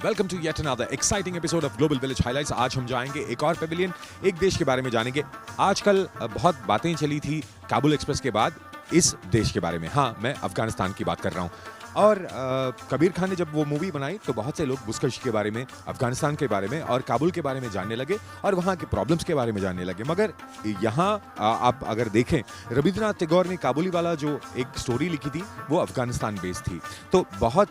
Welcome to yet another exciting episode of Global Village Highlights. आज हम जाएंगे एक और पेविलियन, एक देश के बारे में जानेंगे। आजकल बहुत बातें चली थी काबुल एक्सप्रेस के बाद इस देश के बारे में। हाँ, मैं अफगानिस्तान की बात कर रहा हूँ। और कबीर खान ने जब वो मूवी बनाई तो बहुत से लोग बुशकश के बारे में, अफगानिस्तान के बारे में और काबुल के बारे में जानने लगे और वहाँ के प्रॉब्लम्स के बारे में जानने लगे। मगर यहाँ आप अगर देखें, रविंद्रनाथ टैगोर ने काबुली वाला जो एक स्टोरी लिखी थी वो अफगानिस्तान बेस्ड थी। तो बहुत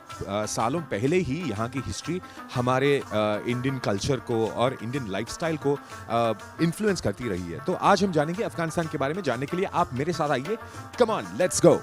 सालों पहले ही यहाँ की हिस्ट्री हमारे इंडियन कल्चर को और इंडियन लाइफस्टाइल को इन्फ्लुएंस करती रही है। तो आज हम जानेंगे अफगानिस्तान के बारे में। जानने के लिए आप मेरे साथ आइए। Come on, let's go.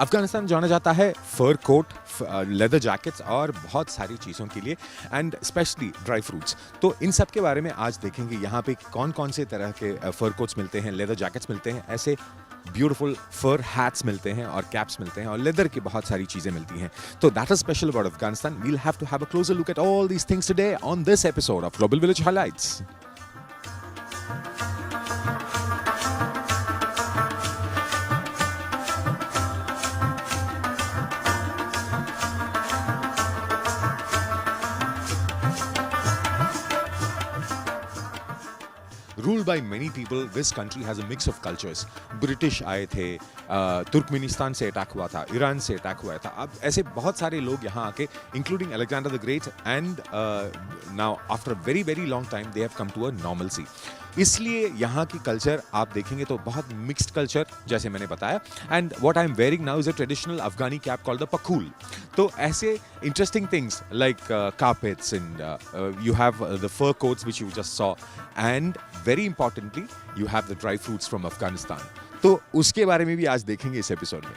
Afghanistan जाना जाता है फर कोट, लेदर जैकेट्स और बहुत सारी चीज़ों के लिए, एंड स्पेशली ड्राई फ्रूट्स। तो इन सब के बारे में आज देखेंगे यहाँ पे कौन कौन से तरह के फर कोट्स मिलते हैं, लेदर जैकेट्स मिलते हैं, ऐसे ब्यूटीफुल फर हैट्स मिलते हैं और कैप्स मिलते हैं और लेदर की बहुत सारी चीज़ें मिलती हैं। तो that is special about Afghanistan. We'll have to have a closer look at all these things today on this episode of Global Village Highlights. Ruled by many people, this country has a mix of cultures. British आए थे, Turkmenistan से attack हुआ था, Iran से attack हुआ था। अब ऐसे बहुत सारे लोग यहाँ आके, including Alexander the Great, and now after a very very long time they have come to a normalcy. इसलिए यहाँ की कल्चर आप देखेंगे तो बहुत मिक्स्ड कल्चर, जैसे मैंने बताया। And what I am wearing now is a traditional Afghani cap called the पखूल। तो ऐसे interesting things like carpets and you have the fur coats which you just saw, and very importantly you have the dry fruits from Afghanistan. तो उसके बारे में भी आज देखेंगे इस एपिसोड में।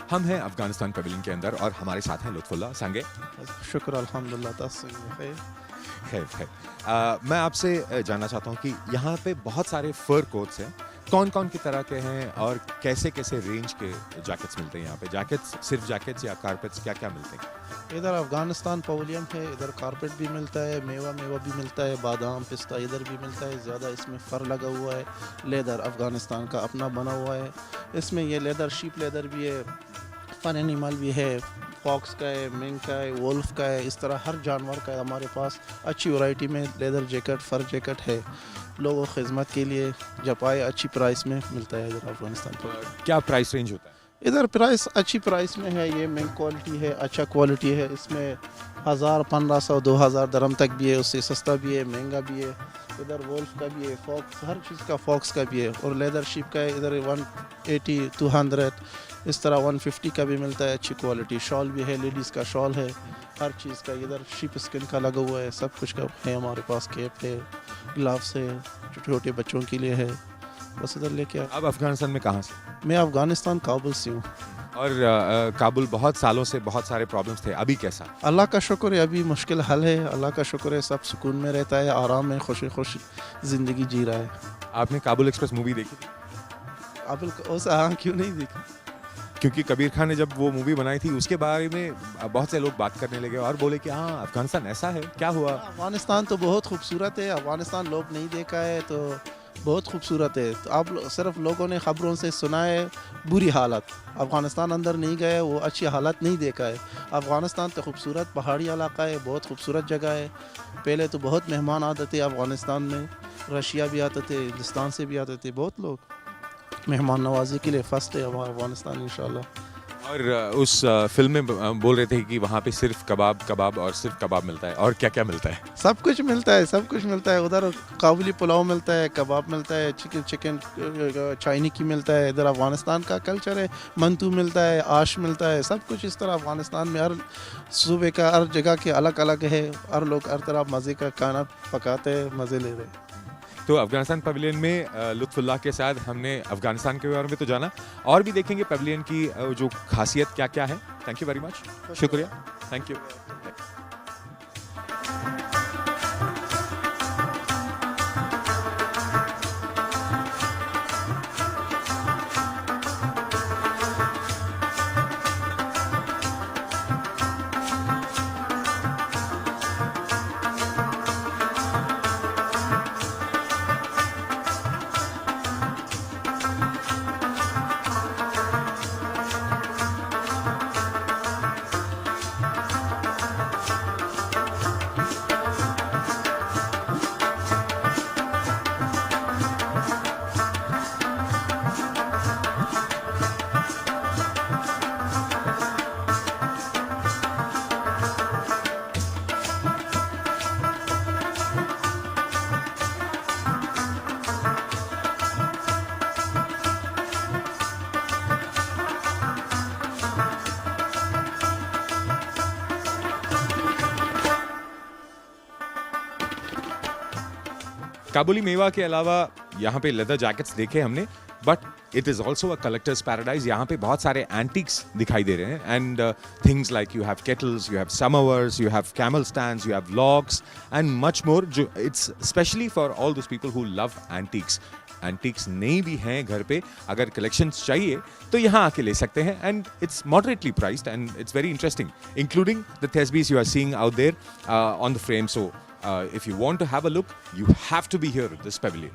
हम हैं अफगानिस्तान पेविलियन के अंदर और हमारे साथ हैं लुत्फुल्लाह सांगे। शुक्र अल्हम्दुलिल्लाह खैर। मैं आपसे जानना चाहता हूँ कि यहाँ पे बहुत सारे फर कोट्स हैं, कौन कौन की तरह के हैं और कैसे कैसे रेंज के जैकेट्स मिलते हैं यहाँ पे? जैकेट्स, सिर्फ जैकेट्स या कारपेट्स, क्या क्या मिलते हैं? इधर अफगानिस्तान पेविलियन है, इधर कारपेट भी मिलता है, मेवा भी मिलता है, बादाम पिस्ता इधर भी मिलता है। ज़्यादा इसमें फ़र लगा हुआ है, लेदर अफगानिस्तान का अपना बना हुआ है। इसमें ये लेदर शीप लेदर भी है, फन एनिमल भी है, फॉक्स का है, मिंक का है, वोल्फ का है, इस तरह हर जानवर का है हमारे पास। अच्छी वैरायटी में लेदर जैकेट, फर जैकेट है लोगों की खिदमत के लिए। जब आए अच्छी प्राइस में मिलता है इधर अफगानिस्तान पर। क्या प्राइस रेंज होता है इधर? प्राइस अच्छी प्राइस में है, ये मिंक क्वालिटी है, अच्छा क्वालिटी है। इसमें 1000, 1500, 2000 दरम तक भी है, उससे सस्ता भी है, महंगा भी है। इधर वोल्फ का भी है, फॉक्स, हर चीज़ का फॉक्स का भी है। और लेदर शिप का है इधर 180, 200, इस तरह 150 का भी मिलता है, अच्छी क्वालिटी। शॉल भी है, लेडीज़ का शॉल है, हर चीज़ का। इधर शिप स्किन का लगा हुआ है, सब कुछ का है हमारे पास। केप है, ग्लव्स है, छोटे छोटे बच्चों के लिए है। बस इधर लेके अब अफगानिस्तान में कहाँ से? मैं अफगानिस्तान काबुल से हूँ। और काबुल बहुत सालों से बहुत सारे प्रॉब्लम्स थे, अभी कैसा? अल्लाह का शुक्र है, अभी मुश्किल हल है। अल्लाह का शुक्र है, सब सुकून में रहता है, आराम में खुशी खुशी ज़िंदगी जी रहा है। आपने काबुल एक्सप्रेस मूवी देखी थी? हाँ, क्यों नहीं देखी? क्योंकि कबीर खान ने जब वो मूवी बनाई थी उसके बारे में बहुत से लोग बात करने लगे और बोले कि हाँ, अफगानिस्तान ऐसा है, क्या हुआ? अफगानिस्तान तो बहुत खूबसूरत है, अफगानिस्तान लोग नहीं देखा है तो बहुत खूबसूरत है। तो आप सिर्फ लोगों ने ख़बरों से सुना है बुरी हालत, अफ़गानिस्तान अंदर नहीं गए, वो अच्छी हालत नहीं देखा है। अफ़गानिस्तान तो खूबसूरत पहाड़ी इलाका है, बहुत खूबसूरत जगह है। पहले तो बहुत मेहमान आते थे अफ़गानिस्तान में, रशिया भी आते थे, हिंदुस्तान से भी आते थे बहुत लोग। मेहमान नवाजी के लिए फर्स्ट है हमारा अफ़गानिस्तान इंशाल्लाह। और उस फिल्म में बोल रहे थे कि वहाँ पे सिर्फ कबाब कबाब और सिर्फ कबाब मिलता है, और क्या क्या मिलता है? सब कुछ मिलता है, सब कुछ मिलता है। उधर काबुली पुलाव मिलता है, कबाब मिलता है, चिकन चाइनी की मिलता है। इधर अफ़गानिस्तान का कल्चर है, मंतू मिलता है, आश मिलता है, सब कुछ इस तरह। अफ़गानिस्तान में हर सूबे का, हर जगह के अलग अलग है। हर लोग हर तरह मज़े का खाना पकाते हैं, मज़े ले रहे हैं। तो अफगानिस्तान पवेलियन में लुत्फुल्लाह के साथ हमने अफगानिस्तान के बारे में तो जाना, और भी देखेंगे पवेलियन की जो खासियत क्या क्या है। थैंक यू वेरी मच, शुक्रिया, थैंक यू। काबुली मेवा के अलावा यहाँ पे लेदर जैकेट्स देखे हमने, but it is also a collector's paradise. यहाँ पे बहुत सारे एंटीक्स दिखाई दे रहे हैं, and things like you have kettles, you have samovars, you have camel stands, you have logs and much more, जो it's specially for all those people who love antiques. Antiques नहीं भी हैं घर पे, अगर कलेक्शंस चाहिए तो यहाँ आके ले सकते हैं, and it's moderately priced and it's very interesting, including the थेस्बीज you are seeing out there on the frame. So if you want to have a look, you have to be here at this pavilion.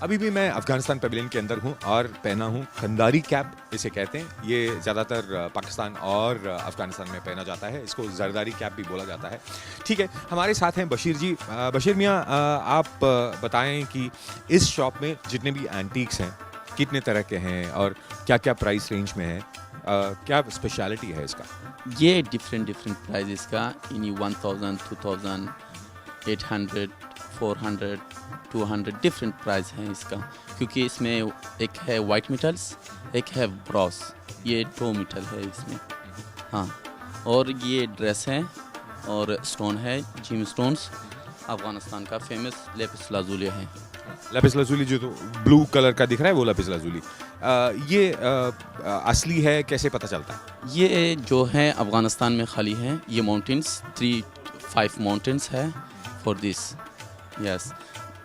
अभी भी मैं Afghanistan pavilion के अंदर हूँ और पहना हूँ खंदारी कैप, इसे कहते हैं। ये ज़्यादातर पाकिस्तान और अफगानिस्तान में पहना जाता है, इसको जरदारी कैप भी बोला जाता है। ठीक है, हमारे साथ हैं बशीर जी। बशीर मियाँ, आप बताएं कि इस शॉप में जितने भी एंटीक्स हैं कितने तरह के हैं और क्या क्या प्राइस रेंज में है, क्या स्पेशलिटी है इसका? ये डिफरेंट प्राइजेस का, इन 1000, 2000, 800, 400, 200 डिफरेंट प्राइस हैं इसका, क्योंकि इसमें एक है वाइट मेटल्स, एक है ब्रॉस, ये 2 मेटल है इसमें। हाँ, और ये ड्रेस है और स्टोन है, जिम स्टोन्स, अफगानिस्तान का फेमस लेपिस लाजुली है। लेपिस लाजुली जो तो ब्लू कलर का दिख रहा है वो लेपिस लाजुली, ये असली है, कैसे पता चलता है? ये जो है अफगानिस्तान में खाली है, ये माउंटेन्स 3-5 माउंटेन्स है for this, yes,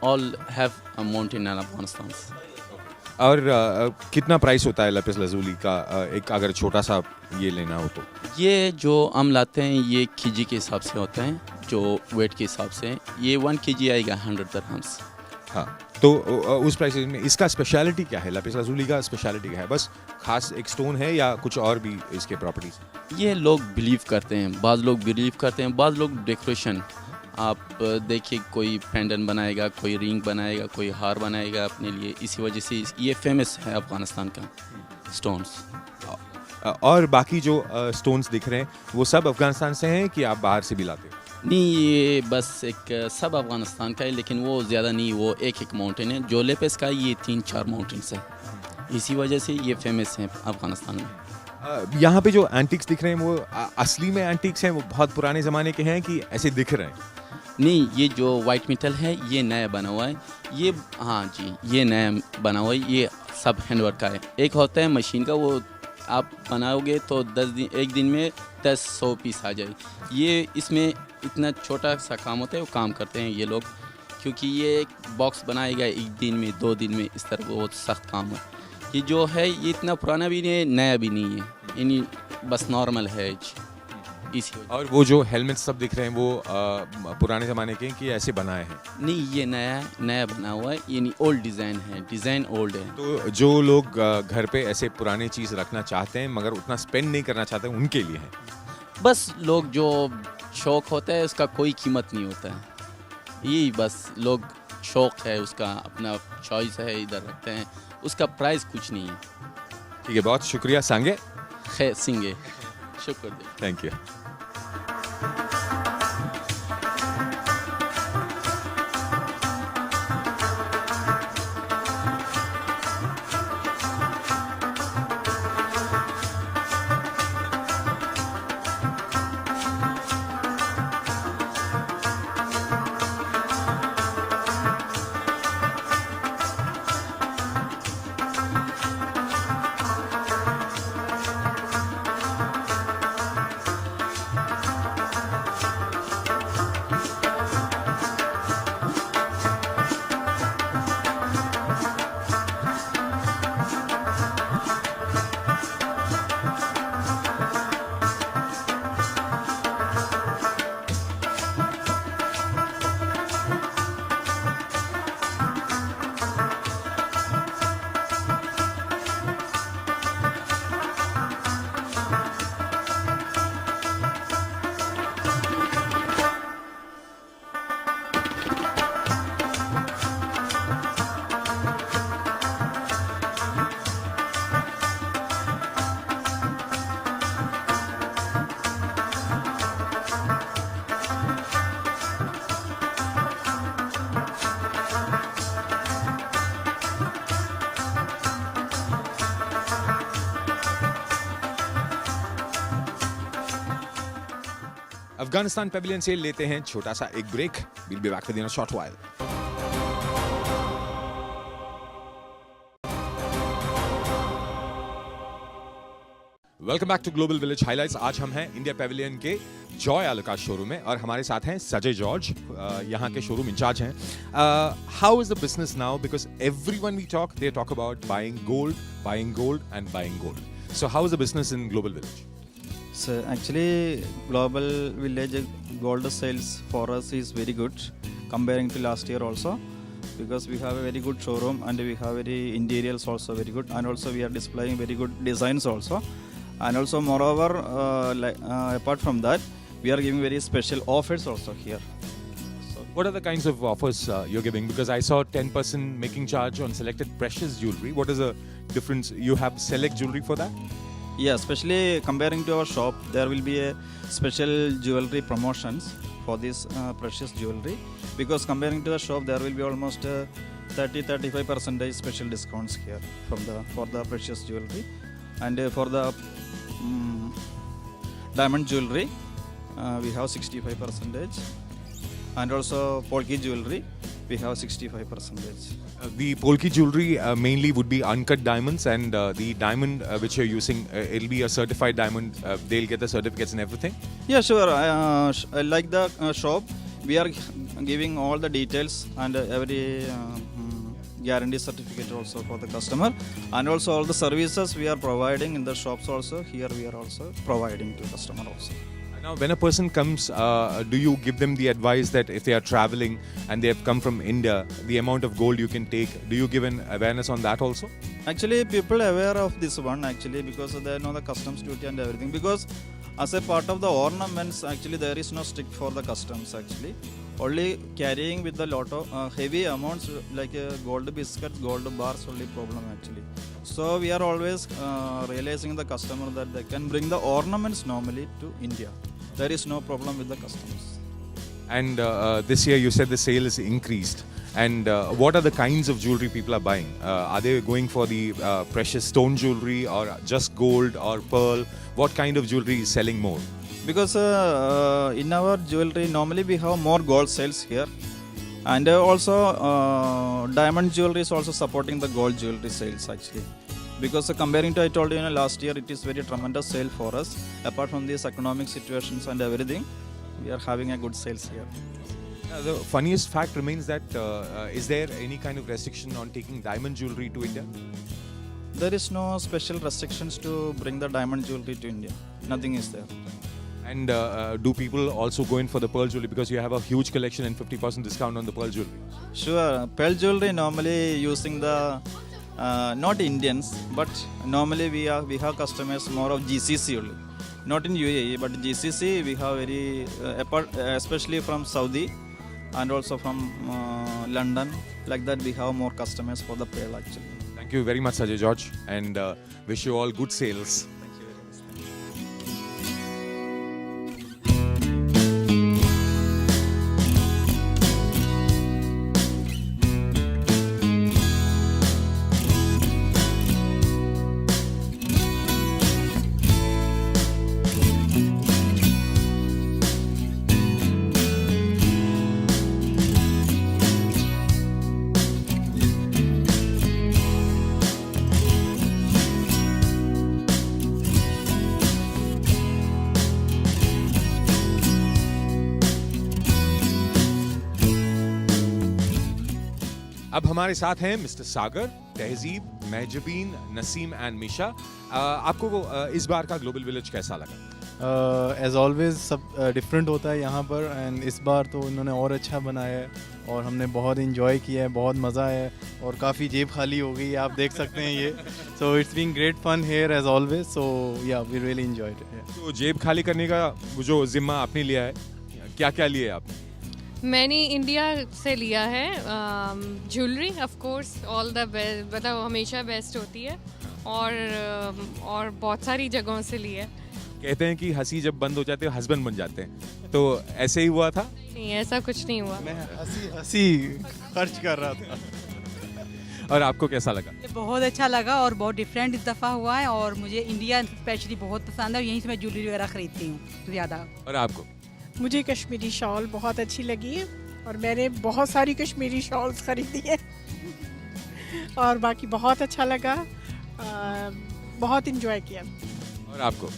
all have a mountain in Afghanistan. और कितना प्राइस होता है लेपिस लाजुली का, एक अगर छोटा सा ये लेना हो तो? ये जो हम लाते हैं ये केजी के हिसाब से होते हैं, जो वेट के हिसाब से। ये 1 kg आएगा 100 दिरहम्स। हाँ, तो उस प्राइस में इसका स्पेशलिटी क्या है? लेपिस लाजुली का स्पेशलिटी क्या है? बस खास एक स्टोन है या कुछ और भी इसके प्रॉपर्टीज? ये लोग बिलीव करते हैं, बाज़ लोग बिलीव करते हैं, बाज़ लोग डेकोरेशन। आप देखिए, कोई पेंडेंट बनाएगा, कोई रिंग बनाएगा, कोई हार बनाएगा अपने लिए, इसी वजह से ये फेमस है अफगानिस्तान का स्टोन्स। और बाकी जो स्टोन्स दिख रहे हैं वो सब अफगानिस्तान से हैं कि आप बाहर से भी लाते हो? नहीं, ये बस एक सब अफगानिस्तान का है, लेकिन वो ज़्यादा नहीं, वो एक माउंटेन है। जो लेपिस का ये 3-4 माउंटेन्स है, इसी वजह से ये फेमस है अफगानिस्तान में। यहाँ पे जो एंटिक्स दिख रहे हैं वो असली में एंटिक्स हैं, वो बहुत पुराने ज़माने के हैं कि ऐसे दिख रहे हैं? नहीं, ये जो वाइट मेटल है ये नया बना हुआ है। ये हाँ जी, ये नया बना हुआ है। ये सब हैंडवर्क का है। एक होता है मशीन का, वो आप बनाओगे तो 1 दिन में 10-100 पीस आ जाए। ये इसमें इतना छोटा सा काम होता है, वो काम करते हैं ये लोग, क्योंकि ये एक बॉक्स बनाएगा 1 दिन में 2 दिन में, इस तरह बहुत सख्त काम है। ये जो है ये इतना पुराना भी नहीं है, नया भी नहीं है, यानी बस नॉर्मल है इसी वजह। और वो जो हेलमेट सब दिख रहे हैं वो पुराने ज़माने के हैं कि ऐसे बनाए हैं? नहीं, ये नया बना हुआ है, यानी ओल्ड डिज़ाइन है, डिज़ाइन ओल्ड है। तो जो लोग घर पे ऐसे पुराने चीज़ रखना चाहते हैं मगर उतना स्पेंड नहीं करना चाहते उनके लिए है? बस लोग जो शौक़ होता है उसका कोई कीमत नहीं होता है, यही बस लोग शौक़ है उसका, अपना चॉइस है, इधर रखते हैं, उसका प्राइस कुछ नहीं है। ठीक है, बहुत शुक्रिया सांगे। खैर सिंगे, शुक्र। Thank you. अफगानिस्तान पेविलियन से लेते हैं छोटा सा एक break. We'll be back within a short while. Welcome back to Global Village Highlights. आज हम हैं इंडिया पेविलियन के जॉय आलुकास शोरूम में और हमारे साथ हैं सजय जॉर्ज, यहाँ के शोरूम इंचार्ज हैं। How is the business now? Because everyone we talk, they talk about buying gold and buying gold. So how is the business in Global Village? So actually, Global Village gold sales for us is very good comparing to last year also, because we have a very good showroom and we have very interiors also very good, and also we are displaying very good designs also, and also moreover apart from that we are giving very special offers also here. So What are the kinds of offers you're giving? Because I saw 10% making charge on selected precious jewelry. What is the difference? You have select jewelry for that? yeah, especially comparing to our shop, there will be a special jewelry promotions for this precious jewelry, because comparing to the shop there will be almost 30-35% special discounts here for the precious jewelry, and for the diamond jewelry we have 65%, and also polki jewelry we have 65%. The polki jewelry mainly would be uncut diamonds, and the diamond which you're using, it'll be a certified diamond. They'll get the certificates and everything. Yeah, sure. Like the shop, we are giving all the details and every guarantee certificate also for the customer, and also all the services we are providing in the shops also. Here we are also providing to customer also. Now, when a person comes, do you give them the advice that if they are traveling and they have come from India, the amount of gold you can take? Do you give an awareness on that also? Actually, people are aware of this one actually, because they know the customs duty and everything. Because as a part of the ornaments, actually there is no strict for the customs actually. Only carrying with the lot of heavy amounts like gold biscuits, gold bars, only problem actually. So we are always realizing the customer that they can bring the ornaments normally to India. There is no problem with the customers. And this year you said the sale is increased. And what are the kinds of jewelry people are buying? Are they going for the precious stone jewelry or just gold or pearl? What kind of jewelry is selling more? because in our jewelry normally we have more gold sales here, and also diamond jewelry is also supporting the gold jewelry sales actually, because comparing to I told you, last year it is very tremendous sale for us. Apart from these economic situations and everything, we are having a good sales here. The funniest fact remains that is there any kind of restriction on taking diamond jewelry to India? There is no special restrictions to bring the diamond jewelry to India. Nothing is there. And do people also go in for the pearl jewelry because you have a huge collection and 50% discount on the pearl jewelry? Sure, pearl jewelry normally using the not Indians, but normally we have customers more of GCC only. Not in UAE, but GCC we have very especially from Saudi and also from London. Like that we have more customers for the pearl actually. Thank you very much, Sajay George, and wish you all good sales. Thank you very much. अब हमारे साथ हैं mister सागर, तहजीब, Mahjabeen, Naseem and Misha. आपको इस बार का global village कैसा लगा? एज ऑलवेज सब डिफरेंट होता है यहाँ पर, एंड इस बार तो इन्होंने और अच्छा बनाया है और हमने बहुत इन्जॉय किया है, बहुत मज़ा आया है और काफ़ी जेब खाली हो गई, आप देख सकते हैं ये। So it's been great fun here as always, so yeah we really enjoyed it. तो जेब खाली करने का जो जिम्मा आपने लिया है, क्या क्या लिया है आपने? मैंने इंडिया से लिया है jewellery, of course all the best, मतलब हमेशा बेस्ट होती है, और बहुत सारी जगहों से लिया है। कहते हैं कि हंसी जब बंद हो जाती है हस्बैंड बन जाते हैं, तो ऐसे ही हुआ था? नहीं, ऐसा कुछ नहीं हुआ। मैं हंसी खर्च कर रहा था। और आपको कैसा लगा? बहुत अच्छा लगा और बहुत डिफरेंट इस दफ़ा हुआ है, और मुझे इंडिया स्पेशली बहुत पसंद है और यहीं से मैं ज्वेलरी वगैरह ख़रीदती हूँ ज़्यादा। और आपको? मुझे कश्मीरी शॉल बहुत अच्छी लगी है और मैंने बहुत सारी कश्मीरी शॉल्स ख़रीदी है और बाकी बहुत अच्छा लगा, बहुत इन्जॉय किया। और आपको?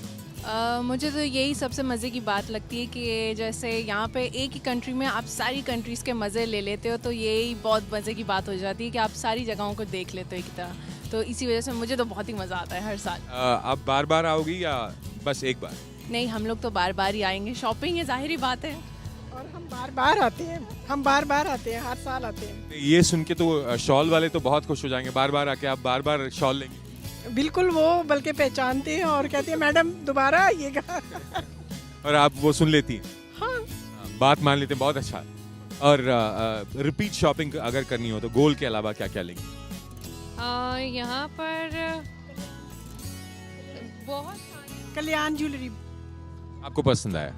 मुझे तो यही सबसे मज़े की बात लगती है कि जैसे यहाँ पे एक ही कंट्री में आप सारी कंट्रीज़ के मज़े ले लेते हो, तो यही बहुत मज़े की बात हो जाती है कि आप सारी जगहों को देख लेते हो एक तरह। तो इसी वजह से मुझे तो बहुत ही मज़ा आता है हर साल। आप बार बार आओगी या बस एक बार? नहीं, हम लोग तो बार बार ही आएंगे, शॉपिंग है, जाहिर ही बात है। और हम बार बार आते हैं, हम बार बार आते हैं, हर साल आते हैं। ये सुन के तो शॉल वाले तो बहुत खुश हो जाएंगे, बार बार आके आप बार बार शॉल लेंगे। बिल्कुल, वो बल्कि पहचानते हैं और कहते हैं मैडम दोबारा आइएगा। और आप वो सुन लेती हैं? हाँ, बात मान लेते हैं, बहुत अच्छा। और रिपीट शॉपिंग अगर करनी हो तो गोल्ड के अलावा क्या क्या लेंगे? यहाँ पर बहुत कल्याण ज्वेलरी आपको पसंद आया?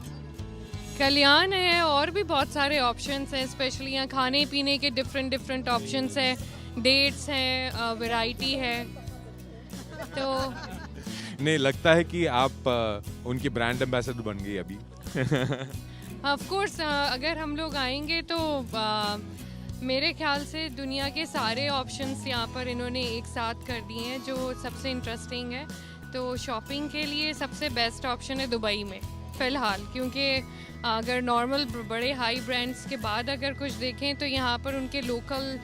कल्याण है, और भी बहुत सारे ऑप्शंस हैं, स्पेशली यहाँ खाने पीने के डिफरेंट ऑप्शंस हैं, डेट्स हैं, वैरायटी है। तो नहीं, लगता है कि आप उनकी ब्रांड एम्बेसडर बन गई अभी। ऑफ कोर्स अगर हम लोग आएंगे तो मेरे ख्याल से दुनिया के सारे ऑप्शंस यहाँ पर इन्होंने एक साथ कर दिए हैं जो सबसे इंटरेस्टिंग है। तो शॉपिंग के लिए सबसे बेस्ट ऑप्शन है दुबई में फ़िलहाल, क्योंकि अगर नॉर्मल बड़े हाई ब्रांड्स के बाद अगर कुछ देखें तो यहाँ पर उनके लोकल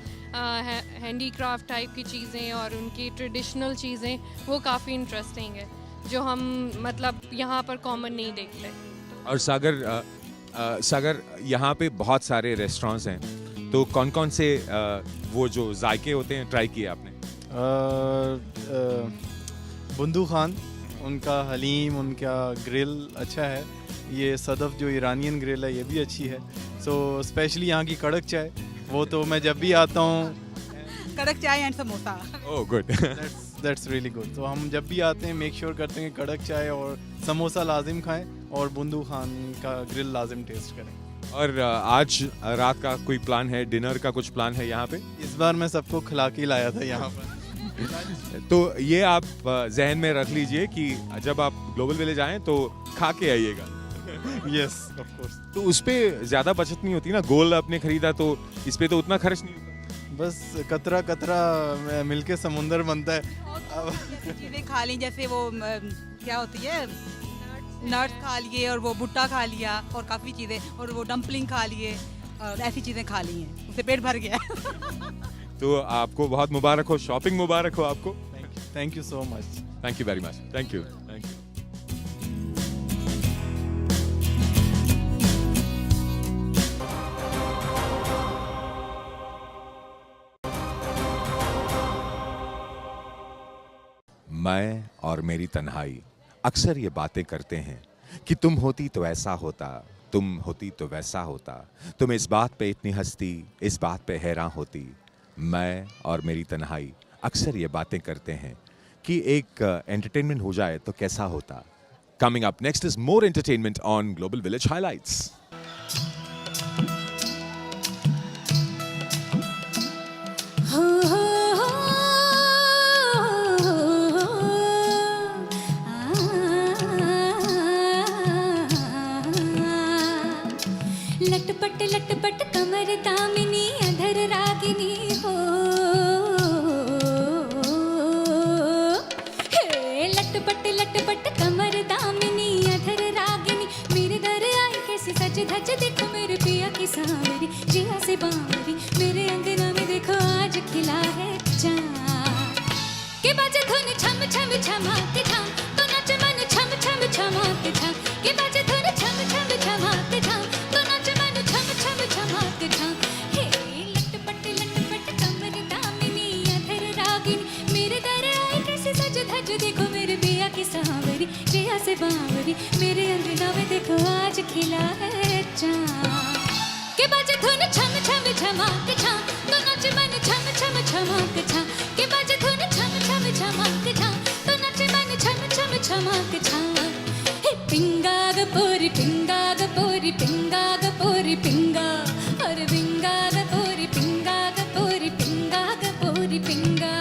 हैंडीक्राफ्ट टाइप की चीज़ें और उनकी ट्रेडिशनल चीज़ें वो काफ़ी इंटरेस्टिंग है, जो हम मतलब यहाँ पर कॉमन नहीं देखते। और सागर यहाँ पे बहुत सारे रेस्टोरेंट्स हैं, तो कौन कौन से वो जो जायके होते हैं ट्राई किए आपने? बुंदू खान, उनका हलीम, उनका ग्रिल अच्छा है। ये सदफ जो ईरानियन ग्रिल है ये भी अच्छी है। सो स्पेशली यहाँ की कड़क चाय, वो तो मैं जब भी आता हूँ। कड़क चाय and samosa. Oh good. That's really good. तो हम जब भी आते हैं मेक श्योर करते हैं कड़क चाय और समोसा लाजिम खाएं और बुंदू खान का ग्रिल लाजिम टेस्ट करें। और आज रात का कोई प्लान है, डिनर का कुछ प्लान है यहाँ पे? इस बार मैं सबको खिला के लाया था यहाँ पर। तो ये आप जहन में रख लीजिए कि जब आप ग्लोबल विलेज आएँ तो खा के आइएगा। Yes of course. तो उस पे ज्यादा बचत नहीं होती ना, गोल्ड आपने खरीदा तो इस पे तो उतना खर्च नहीं होता। बस कतरा कतरा मिलके समुंदर बनता है। अब चीज़ें खा ली जैसे वो क्या होती है, नट्स खा लिए और वो भुट्टा खा लिया और काफ़ी चीज़ें, और वो डम्पलिंग खा लिए और ऐसी चीज़ें खा ली हैं, उससे पेट भर गया। तो आपको बहुत मुबारक हो, शॉपिंग मुबारक हो आपको। Thank you so much. Thank you very much. Thank you, thank you. मैं और मेरी तन्हाई अक्सर ये बातें करते हैं कि तुम होती तो ऐसा होता, तुम होती तो वैसा होता, तुम इस बात पे इतनी हंसती, इस बात पे हैरान होती। मैं और मेरी तन्हाई अक्सर ये बातें करते हैं कि एक एंटरटेनमेंट हो जाए तो कैसा होता। Coming up next is more entertainment on global Village highlights. लटपट लटपट कमर दामिनी अधर रागिनी हो, हे लटपट लटपट कमर दामिनी अधर रागिनी, मेरे दर आई कैसे सज धज, देखो मेरे पिया की सांवरी, जिया से बावरी, मेरे अंगना में देखो आज खिला है चाँद। के बाजे धुन छम छम छमा के छम, तो नाच मन छम छम छमा के छम, के बाजे धुन छम छम छमा के छम, तो नाच मन छम छम छमा के छम। हे लटपट लटपट कमर दामिनी अधर रागिनी, मेरे दर आई कैसे सज धज, देखो मेरे पिया की सांवरी, जिया से बावरी, मेरे अंगना में देखो आज खिला है चाँद। के बाजे धुन छम छम छमा के छम, तो नाच मन छम छम छमा के छम, के बाजे धुन छम छम छमा के छम, तो नाच मन छम छम छमा के छम। हे पिंगा ग पोरी पिंगा ग पोरी पिंगा ग पोरी पिंगा, अरे पिंगा ग पोरी पिंगा ग पोरी पिंगा ग पोरी पिंगा।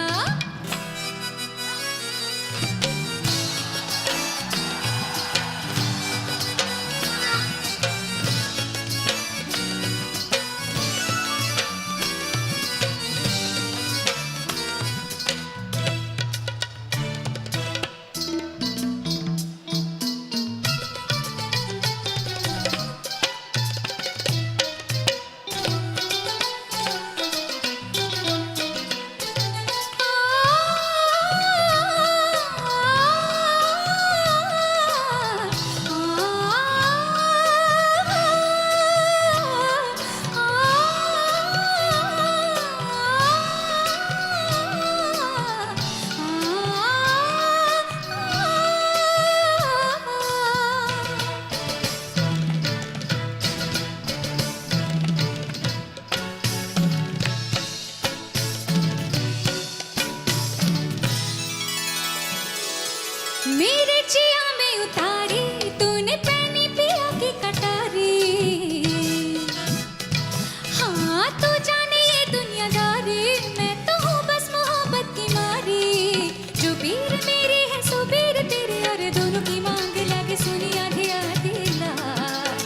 मेरे जिया में उतारी तूने पहनी पिया की कटारी, हाँ तू जाने ये दुनियादारी, मैं तो हूँ बस मोहब्बत की मारी, जो पीर मेरी है सो पीर तेरे, और दोनों की मांग लगे सुनी आधी आधी रात।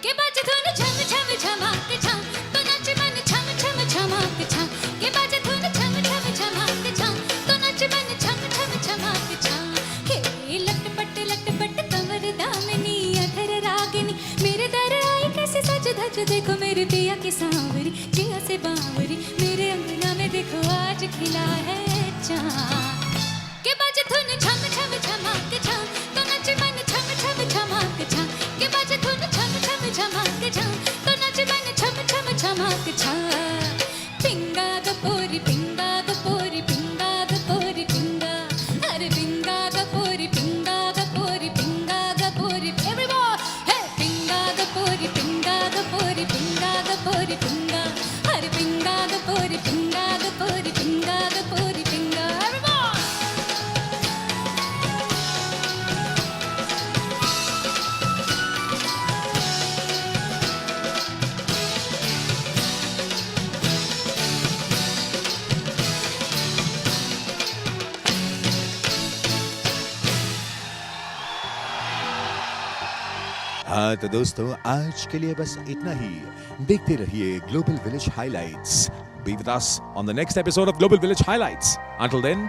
के बाजे धुन छम छम छमा के छम, तो नाच मन छम छम छमा के छम, के बाजे धुन छम छम छमा के छम, तो नाच मन छम छम छमा के छम। हे लटपट लटपट कमर दामिनी अधर रागिनी, मेरे दर आई कैसे सज धज, देखो मेरे पिया की सांवरी, जिया से बावरी, मेरे अंगना में देखो आज खिला है चाँद। के बाजे धुन छम छम छमा के छम, तो नाच मन छम छम छमा के छम, के बाजे धुन छम छम छमा के छम, तो नाच मन छम छम छमा के छम। पिंगा ग पोरी पिंगा ग पोरी पिंगा ग पोरी पिंगा, अरे पिंगा ग पोरी पिंगा ग पोरी पिंगा ग पोरी, एवरीवन हे पिंगा ग पोरी पिंगा ग पोरी पिंगा ग पोरी पिंगा, अरे पिंगा ग पोरी पिंगा ग पोरी पिंगा ग पोरी पिंगा, एवरीवन। हाँ तो दोस्तों आज के लिए बस इतना ही। देखते रहिए global Village highlights. Be with us on the next episode of Global Village Highlights. Until then,